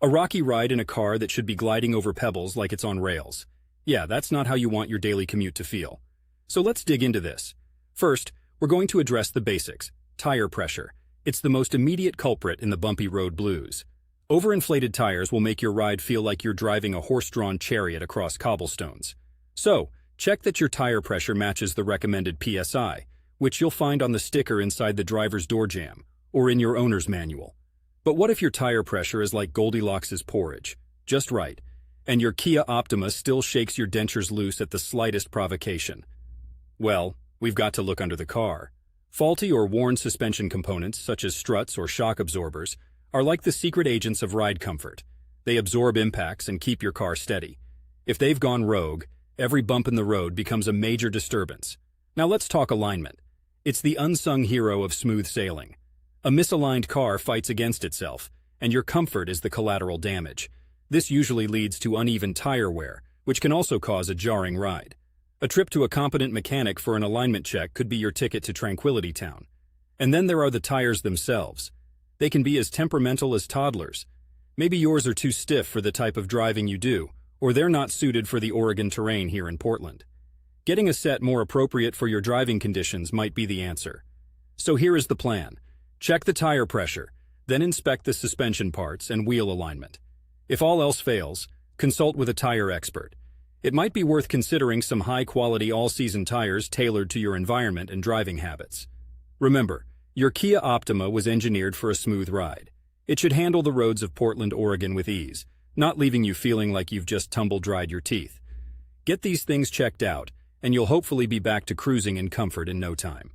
A rocky ride in a car that should be gliding over pebbles like it's on rails. Yeah, that's not how you want your daily commute to feel. So let's dig into this. First, we're going to address the basics. Tire pressure. It's the most immediate culprit in the bumpy road blues. Overinflated tires will make your ride feel like you're driving a horse-drawn chariot across cobblestones. So, check that your tire pressure matches the recommended PSI, which you'll find on the sticker inside the driver's door jamb, or in your owner's manual. But what if your tire pressure is like Goldilocks' porridge, just right, and your Kia Optima still shakes your dentures loose at the slightest provocation? Well, we've got to look under the car. Faulty or worn suspension components, such as struts or shock absorbers, are like the secret agents of ride comfort. They absorb impacts and keep your car steady. If they've gone rogue, every bump in the road becomes a major disturbance. Now let's talk alignment. It's the unsung hero of smooth sailing. A misaligned car fights against itself, and your comfort is the collateral damage. This usually leads to uneven tire wear, which can also cause a jarring ride. A trip to a competent mechanic for an alignment check could be your ticket to Tranquility Town. And then there are the tires themselves. They can be as temperamental as toddlers. Maybe yours are too stiff for the type of driving you do, or they're not suited for the Oregon terrain here in Portland. Getting a set more appropriate for your driving conditions might be the answer. So here is the plan. Check the tire pressure, then inspect the suspension parts and wheel alignment. If all else fails, consult with a tire expert. It might be worth considering some high-quality all-season tires tailored to your environment and driving habits. Remember, your Kia Optima was engineered for a smooth ride. It should handle the roads of Portland, Oregon with ease, not leaving you feeling like you've just tumble-dried your teeth. Get these things checked out, and you'll hopefully be back to cruising in comfort in no time.